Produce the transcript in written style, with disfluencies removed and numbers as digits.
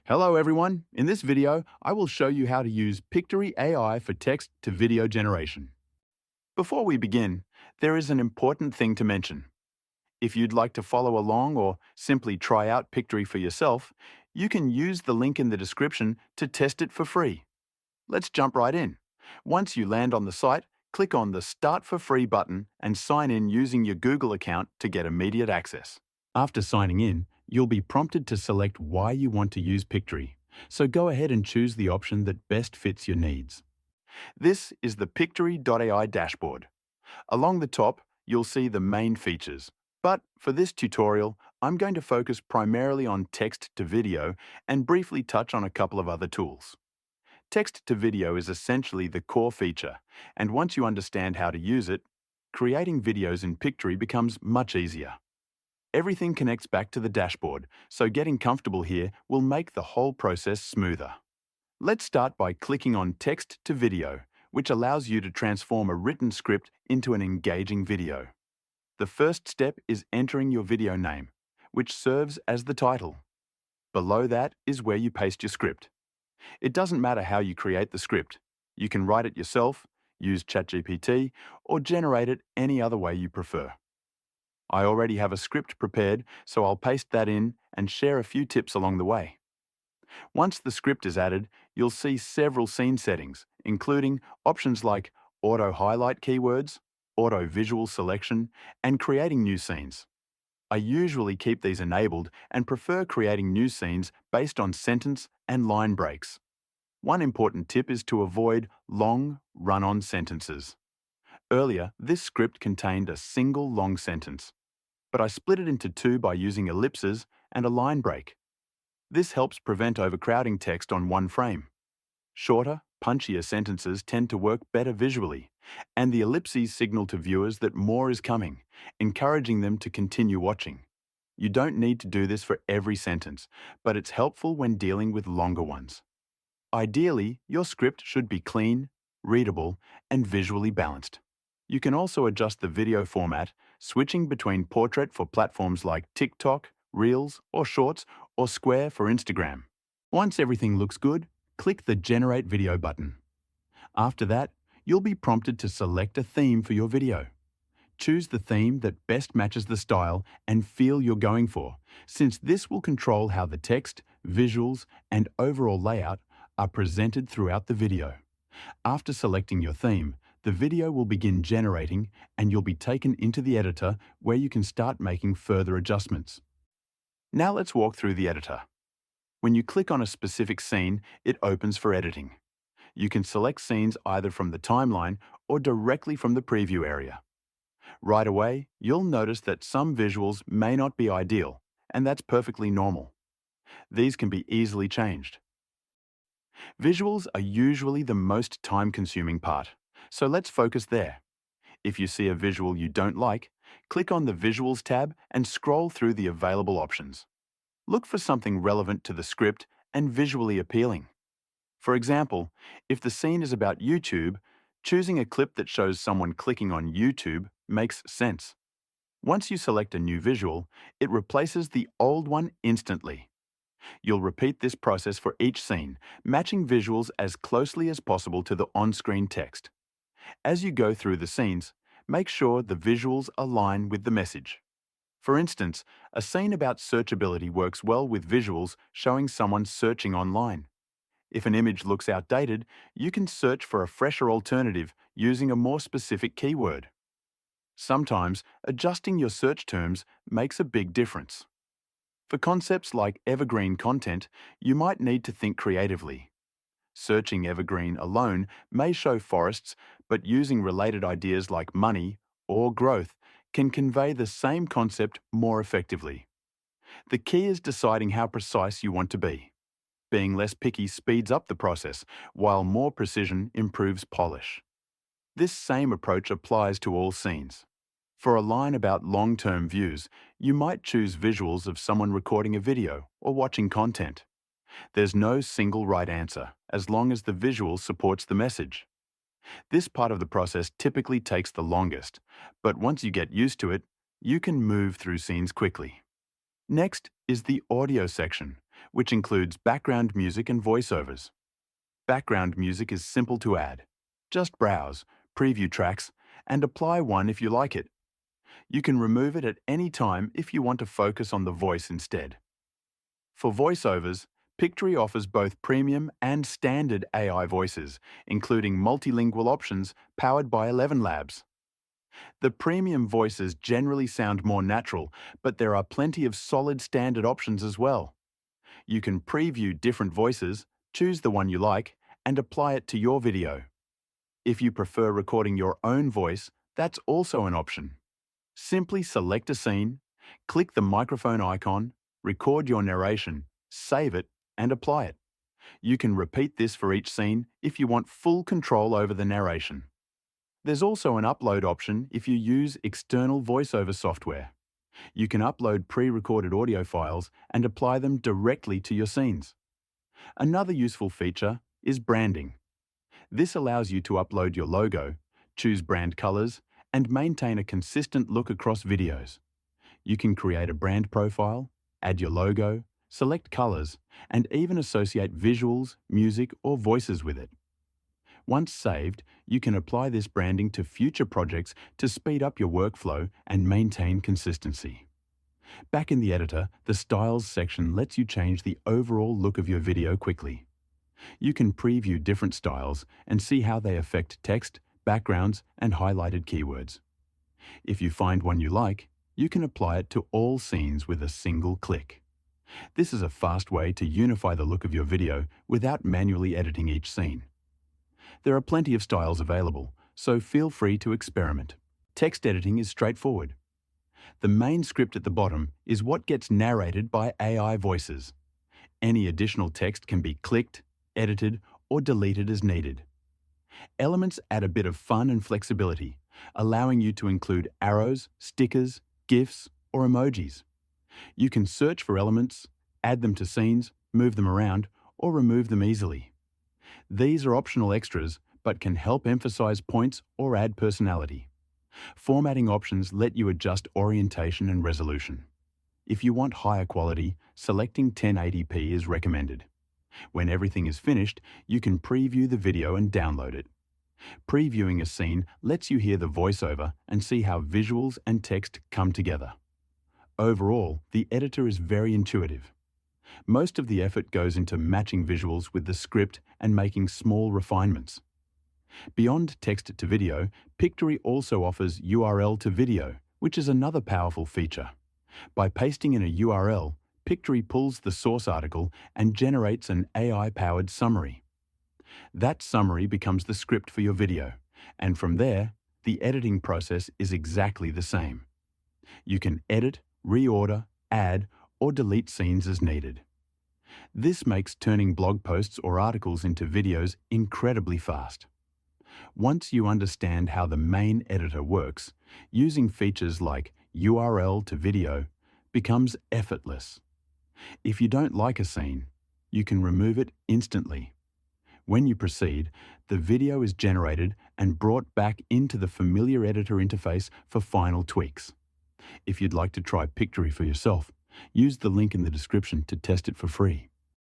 Hello everyone, in this video I will show you how to use Pictory AI for text to video generation. Before we begin, there is an important thing to mention. If you'd like to follow along or simply try out Pictory for yourself, you can use the link in the description to test it for free. Let's jump right in. Once you land on the site, click on the Start for Free button and sign in using your Google account to get immediate access. After signing in, you'll be prompted to select why you want to use Pictory, so go ahead and choose the option that best fits your needs. This is the Pictory.ai dashboard. Along the top, you'll see the main features, but for this tutorial, I'm going to focus primarily on text to video and briefly touch on a couple of other tools. Text to video is essentially the core feature, and once you understand how to use it, creating videos in Pictory becomes much easier. Everything connects back to the dashboard, so getting comfortable here will make the whole process smoother. Let's start by clicking on Text to Video, which allows you to transform a written script into an engaging video. The first step is entering your video name, which serves as the title. Below that is where you paste your script. It doesn't matter how you create the script. You can write it yourself, use ChatGPT, or generate it any other way you prefer. I already have a script prepared, so I'll paste that in and share a few tips along the way. Once the script is added, you'll see several scene settings, including options like auto-highlight keywords, auto-visual selection, and creating new scenes. I usually keep these enabled and prefer creating new scenes based on sentence and line breaks. One important tip is to avoid long, run-on sentences. Earlier, this script contained a single long sentence, but I split it into two by using ellipses and a line break. This helps prevent overcrowding text on one frame. Shorter, punchier sentences tend to work better visually, and the ellipses signal to viewers that more is coming, encouraging them to continue watching. You don't need to do this for every sentence, but it's helpful when dealing with longer ones. Ideally, your script should be clean, readable, and visually balanced. You can also adjust the video format, switching between portrait for platforms like TikTok, Reels, or Shorts, or Square for Instagram. Once everything looks good, click the Generate Video button. After that, you'll be prompted to select a theme for your video. Choose the theme that best matches the style and feel you're going for, since this will control how the text, visuals, and overall layout are presented throughout the video. After selecting your theme, the video will begin generating and you'll be taken into the editor where you can start making further adjustments. Now let's walk through the editor. When you click on a specific scene, it opens for editing. You can select scenes either from the timeline or directly from the preview area. Right away, you'll notice that some visuals may not be ideal, and that's perfectly normal. These can be easily changed. Visuals are usually the most time-consuming part, so let's focus there. If you see a visual you don't like, click on the Visuals tab and scroll through the available options. Look for something relevant to the script and visually appealing. For example, if the scene is about YouTube, choosing a clip that shows someone clicking on YouTube makes sense. Once you select a new visual, it replaces the old one instantly. You'll repeat this process for each scene, matching visuals as closely as possible to the on-screen text. As you go through the scenes, make sure the visuals align with the message. For instance, a scene about searchability works well with visuals showing someone searching online. If an image looks outdated, you can search for a fresher alternative using a more specific keyword. Sometimes, adjusting your search terms makes a big difference. For concepts like evergreen content, you might need to think creatively. Searching evergreen alone may show forests, but using related ideas like money or growth can convey the same concept more effectively. The key is deciding how precise you want to be. Being less picky speeds up the process, while more precision improves polish. This same approach applies to all scenes. For a line about long-term views, you might choose visuals of someone recording a video or watching content. There's no single right answer, as long as the visual supports the message. This part of the process typically takes the longest, but once you get used to it, you can move through scenes quickly. Next is the audio section, which includes background music and voiceovers. Background music is simple to add. Just browse, preview tracks, and apply one if you like it. You can remove it at any time if you want to focus on the voice instead. For voiceovers, Pictory offers both premium and standard AI voices, including multilingual options powered by 11 Labs. The premium voices generally sound more natural, but there are plenty of solid standard options as well. You can preview different voices, choose the one you like, and apply it to your video. If you prefer recording your own voice, that's also an option. Simply select a scene, click the microphone icon, record your narration, save it, and apply it. You can repeat this for each scene if you want full control over the narration. There's also an upload option if you use external voiceover software. You can upload pre-recorded audio files and apply them directly to your scenes. Another useful feature is branding. This allows you to upload your logo, choose brand colors, and maintain a consistent look across videos. You can create a brand profile, add your logo, select colors, and even associate visuals, music, or voices with it. Once saved, you can apply this branding to future projects to speed up your workflow and maintain consistency. Back in the editor, the Styles section lets you change the overall look of your video quickly. You can preview different styles and see how they affect text, backgrounds, and highlighted keywords. If you find one you like, you can apply it to all scenes with a single click. This is a fast way to unify the look of your video without manually editing each scene. There are plenty of styles available, so feel free to experiment. Text editing is straightforward. The main script at the bottom is what gets narrated by AI voices. Any additional text can be clicked, edited, or deleted as needed. Elements add a bit of fun and flexibility, allowing you to include arrows, stickers, GIFs, or emojis. You can search for elements, add them to scenes, move them around, or remove them easily. These are optional extras, but can help emphasize points or add personality. Formatting options let you adjust orientation and resolution. If you want higher quality, selecting 1080p is recommended. When everything is finished, you can preview the video and download it. Previewing a scene lets you hear the voiceover and see how visuals and text come together. Overall, the editor is very intuitive. Most of the effort goes into matching visuals with the script and making small refinements. Beyond text to video, Pictory also offers URL to video, which is another powerful feature. By pasting in a URL, Pictory pulls the source article and generates an AI-powered summary. That summary becomes the script for your video, and from there, the editing process is exactly the same. You can edit, reorder, add, or delete scenes as needed. This makes turning blog posts or articles into videos incredibly fast. Once you understand how the main editor works, using features like URL to video becomes effortless. If you don't like a scene, you can remove it instantly. When you proceed, the video is generated and brought back into the familiar editor interface for final tweaks. If you'd like to try Pictory for yourself, use the link in the description to test it for free.